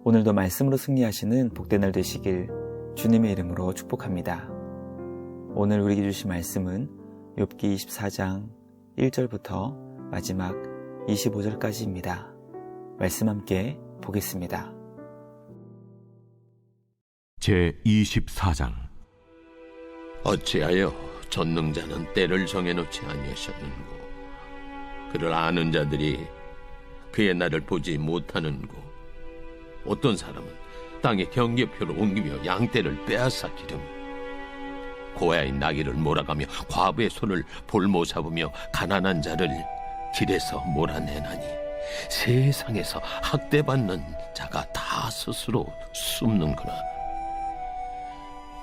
오늘도 말씀으로 승리하시는 복된 날 되시길 주님의 이름으로 축복합니다. 오늘 우리에게 주신 말씀은 욥기 24장 1절부터 마지막 25절까지입니다. 말씀 함께 보겠습니다. 제24장. 어찌하여 전능자는 때를 정해놓지 아니하셨는고, 그를 아는 자들이 그의 날을 보지 못하는고, 어떤 사람은 땅의 경계표를 옮기며 양떼를 빼앗아 기르며 고아의 나귀를 몰아가며 과부의 손을 볼모 잡으며 가난한 자를 길에서 몰아내나니 세상에서 학대받는 자가 다 스스로 숨는구나.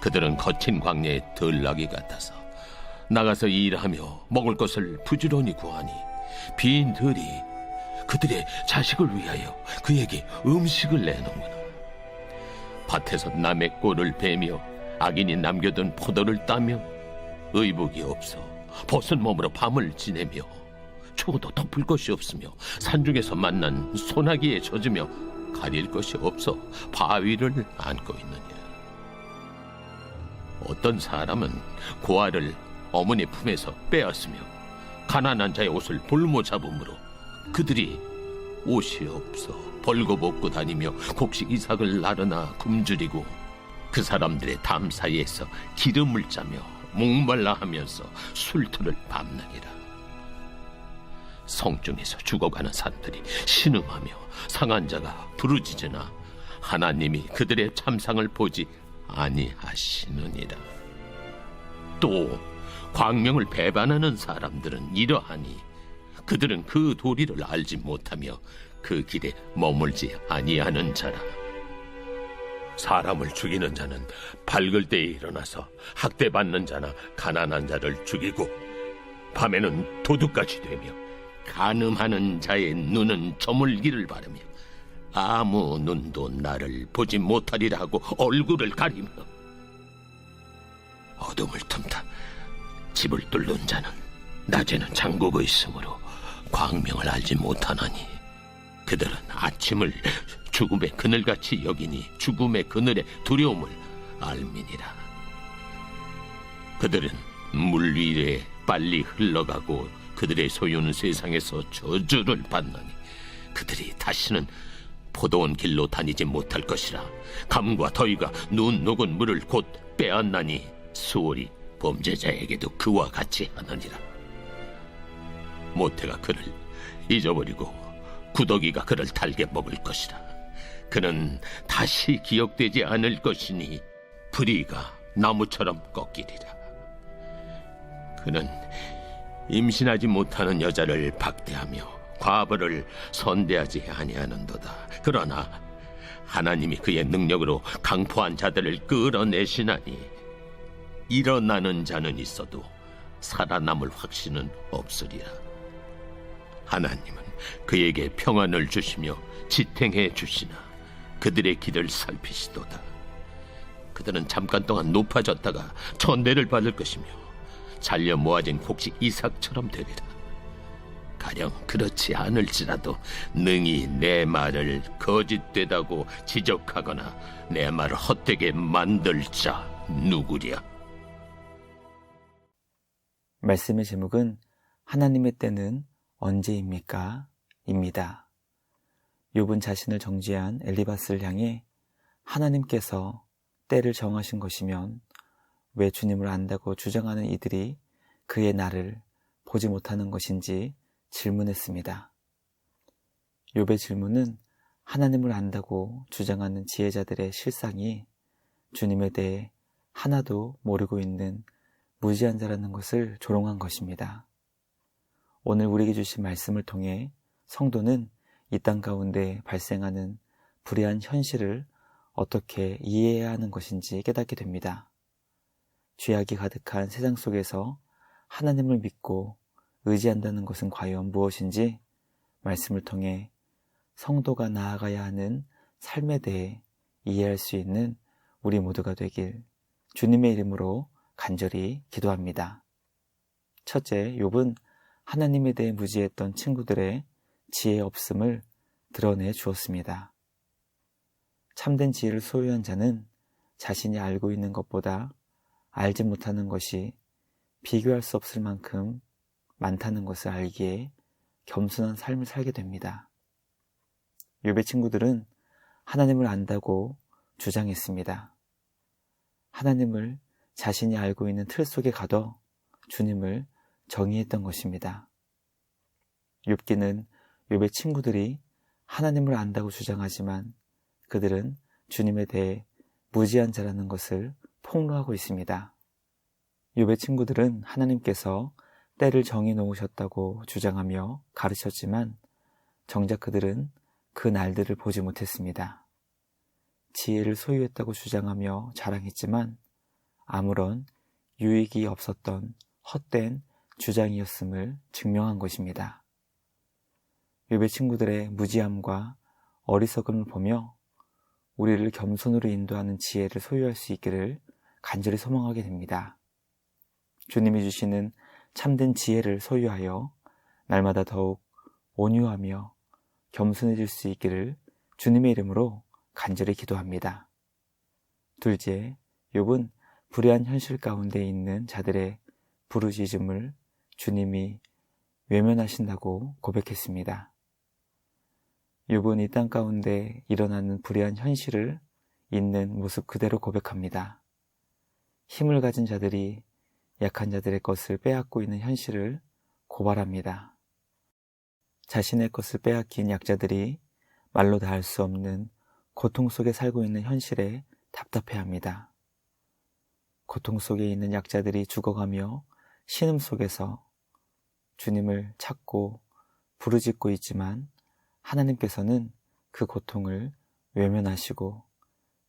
그들은 거친 광야의 들나귀 같아서 나가서 일하며 먹을 것을 부지런히 구하니 빈 들이 그들의 자식을 위하여 그에게 음식을 내놓는구나. 밭에서 남의 꼴을 베며 악인이 남겨둔 포도를 따며 의복이 없어 벗은 몸으로 밤을 지내며 추워도 덮을 것이 없으며 산중에서 만난 소나기에 젖으며 가릴 것이 없어 바위를 안고 있느니라. 어떤 사람은 고아를 어머니 품에서 빼앗으며 가난한 자의 옷을 볼모 잡음으로 그들이 옷이 없어 벌거벗고 다니며 곡식 이삭을 나르나 굶주리고 그 사람들의 담 사이에서 기름을 짜며 목말라 하면서 술터를 밤나기라. 성중에서 죽어가는 산들이 신음하며 상한 자가 부르짖으나 하나님이 그들의 참상을 보지 아니하시느니라. 또 광명을 배반하는 사람들은 이러하니 그들은 그 도리를 알지 못하며 그 길에 머물지 아니하는 자라. 사람을 죽이는 자는 밝을 때에 일어나서 학대받는 자나 가난한 자를 죽이고 밤에는 도둑같이 되며 간음하는 자의 눈은 저물기를 바라며 아무 눈도 나를 보지 못하리라 하고 얼굴을 가리며 어둠을 틈타 집을 뚫는 자는 낮에는 잠그고 있으므로 광명을 알지 못하나니 그들은 아침을 죽음의 그늘같이 여기니 죽음의 그늘의 두려움을 알미니라. 그들은 물 위에 빨리 흘러가고 그들의 소유는 세상에서 저주를 받나니 그들이 다시는 포도원 길로 다니지 못할 것이라. 감과 더위가 눈 녹은 물을 곧 빼앗나니 수월이 범죄자에게도 그와 같이 하느니라. 모태가 그를 잊어버리고 구더기가 그를 달게 먹을 것이라. 그는 다시 기억되지 않을 것이니 부리가 나무처럼 꺾이리라. 그는 임신하지 못하는 여자를 박대하며 과부를 선대하지 아니하는도다. 그러나 하나님이 그의 능력으로 강포한 자들을 끌어내시나니 일어나는 자는 있어도 살아남을 확신은 없으리라. 하나님은 그에게 평안을 주시며 지탱해 주시나 그들의 길을 살피시도다. 그들은 잠깐 동안 높아졌다가 천대를 받을 것이며 잘려 모아진 곡식 이삭처럼 되리라. 가령 그렇지 않을지라도 능히 내 말을 거짓되다고 지적하거나 내 말을 헛되게 만들 자 누구랴. 말씀의 제목은 하나님의 때는 언제입니까? 입니다. 욥은 자신을 정죄한 엘리바스를 향해 하나님께서 때를 정하신 것이면 왜 주님을 안다고 주장하는 이들이 그의 날을 보지 못하는 것인지 질문했습니다. 욥의 질문은 하나님을 안다고 주장하는 지혜자들의 실상이 주님에 대해 하나도 모르고 있는 무지한 자라는 것을 조롱한 것입니다. 오늘 우리에게 주신 말씀을 통해 성도는 이 땅 가운데 발생하는 불의한 현실을 어떻게 이해해야 하는 것인지 깨닫게 됩니다. 죄악이 가득한 세상 속에서 하나님을 믿고 의지한다는 것은 과연 무엇인지 말씀을 통해 성도가 나아가야 하는 삶에 대해 이해할 수 있는 우리 모두가 되길 주님의 이름으로 간절히 기도합니다. 첫째, 욥은 하나님에 대해 무지했던 친구들의 지혜 없음을 드러내 주었습니다. 참된 지혜를 소유한 자는 자신이 알고 있는 것보다 알지 못하는 것이 비교할 수 없을 만큼 많다는 것을 알기에 겸손한 삶을 살게 됩니다. 욥의 친구들은 하나님을 안다고 주장했습니다. 하나님을 자신이 알고 있는 틀 속에 가둬 주님을 정의했던 것입니다. 욥기는 욥의 친구들이 하나님을 안다고 주장하지만 그들은 주님에 대해 무지한 자라는 것을 폭로하고 있습니다. 욥의 친구들은 하나님께서 때를 정해 놓으셨다고 주장하며 가르쳤지만 정작 그들은 그 날들을 보지 못했습니다. 지혜를 소유했다고 주장하며 자랑했지만 아무런 유익이 없었던 헛된 주장이었음을 증명한 것입니다. 욥의 친구들의 무지함과 어리석음을 보며 우리를 겸손으로 인도하는 지혜를 소유할 수 있기를 간절히 소망하게 됩니다. 주님이 주시는 참된 지혜를 소유하여 날마다 더욱 온유하며 겸손해질 수 있기를 주님의 이름으로 간절히 기도합니다. 둘째, 욥은 불의한 현실 가운데 있는 자들의 부르짖음을 주님이 외면하신다고 고백했습니다. 욥은 이 땅 가운데 일어나는 불의한 현실을 있는 모습 그대로 고백합니다. 힘을 가진 자들이 약한 자들의 것을 빼앗고 있는 현실을 고발합니다. 자신의 것을 빼앗긴 약자들이 말로 다 할 수 없는 고통 속에 살고 있는 현실에 답답해합니다. 고통 속에 있는 약자들이 죽어가며 신음 속에서 주님을 찾고 부르짖고 있지만 하나님께서는 그 고통을 외면하시고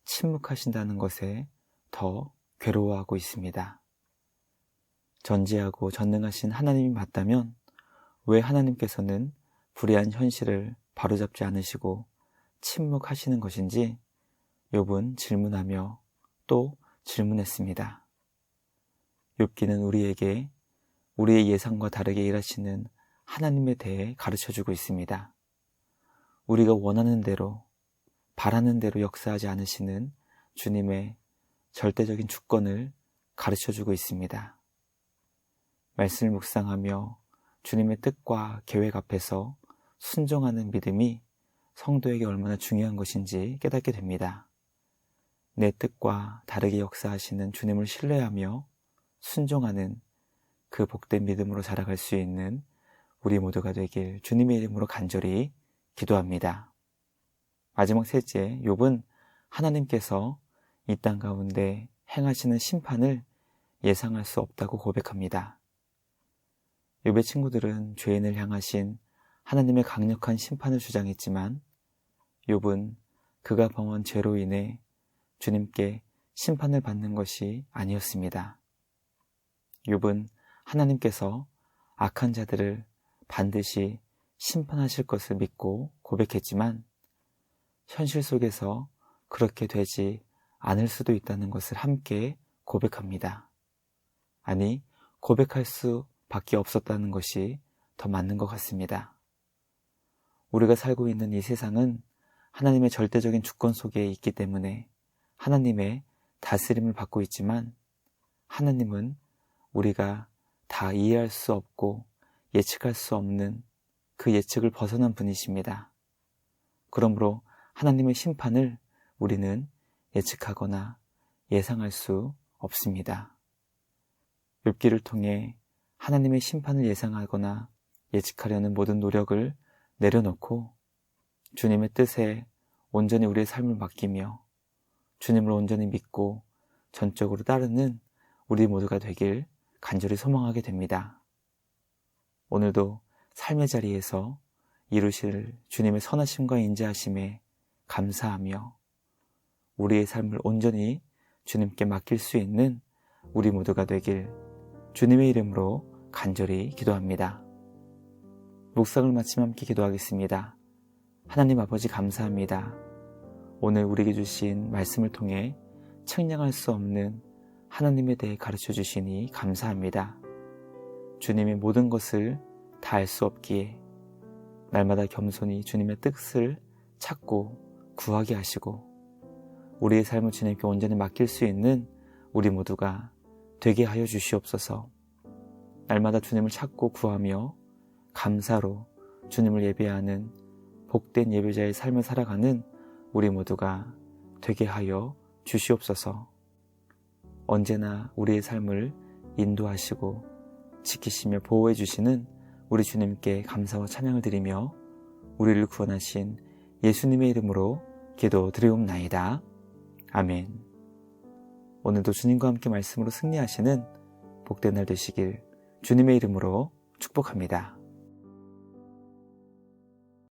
침묵하신다는 것에 더 괴로워하고 있습니다. 전지하고 전능하신 하나님이 맞다면 왜 하나님께서는 불의한 현실을 바로잡지 않으시고 침묵하시는 것인지 욥은 질문하며 또 질문했습니다. 욥기는 우리에게 우리의 예상과 다르게 일하시는 하나님에 대해 가르쳐주고 있습니다. 우리가 원하는 대로, 바라는 대로 역사하지 않으시는 주님의 절대적인 주권을 가르쳐주고 있습니다. 말씀을 묵상하며 주님의 뜻과 계획 앞에서 순종하는 믿음이 성도에게 얼마나 중요한 것인지 깨닫게 됩니다. 내 뜻과 다르게 역사하시는 주님을 신뢰하며 순종하는 그 복된 믿음으로 자라갈 수 있는 우리 모두가 되길 주님의 이름으로 간절히 기도합니다. 마지막 셋째, 욥은 하나님께서 이 땅 가운데 행하시는 심판을 예상할 수 없다고 고백합니다. 욥의 친구들은 죄인을 향하신 하나님의 강력한 심판을 주장했지만 욥은 그가 범한 죄로 인해 주님께 심판을 받는 것이 아니었습니다. 욥은 하나님께서 악한 자들을 반드시 심판하실 것을 믿고 고백했지만 현실 속에서 그렇게 되지 않을 수도 있다는 것을 함께 고백합니다. 아니, 고백할 수밖에 없었다는 것이 더 맞는 것 같습니다. 우리가 살고 있는 이 세상은 하나님의 절대적인 주권 속에 있기 때문에 하나님의 다스림을 받고 있지만 하나님은 우리가 다 이해할 수 없고 예측할 수 없는 그 예측을 벗어난 분이십니다. 그러므로 하나님의 심판을 우리는 예측하거나 예상할 수 없습니다. 욥기를 통해 하나님의 심판을 예상하거나 예측하려는 모든 노력을 내려놓고 주님의 뜻에 온전히 우리의 삶을 맡기며 주님을 온전히 믿고 전적으로 따르는 우리 모두가 되길 간절히 소망하게 됩니다. 오늘도 삶의 자리에서 이루실 주님의 선하심과 인자하심에 감사하며 우리의 삶을 온전히 주님께 맡길 수 있는 우리 모두가 되길 주님의 이름으로 간절히 기도합니다. 묵상을 마치며 함께 기도하겠습니다. 하나님 아버지 감사합니다. 오늘 우리에게 주신 말씀을 통해 측량할 수 없는 하나님에 대해 가르쳐 주시니 감사합니다. 주님의 모든 것을 다 알 수 없기에 날마다 겸손히 주님의 뜻을 찾고 구하게 하시고 우리의 삶을 주님께 온전히 맡길 수 있는 우리 모두가 되게 하여 주시옵소서. 날마다 주님을 찾고 구하며 감사로 주님을 예배하는 복된 예배자의 삶을 살아가는 우리 모두가 되게 하여 주시옵소서. 언제나 우리의 삶을 인도하시고 지키시며 보호해 주시는 우리 주님께 감사와 찬양을 드리며 우리를 구원하신 예수님의 이름으로 기도드리옵나이다. 아멘. 오늘도 주님과 함께 말씀으로 승리하시는 복된 날 되시길 주님의 이름으로 축복합니다.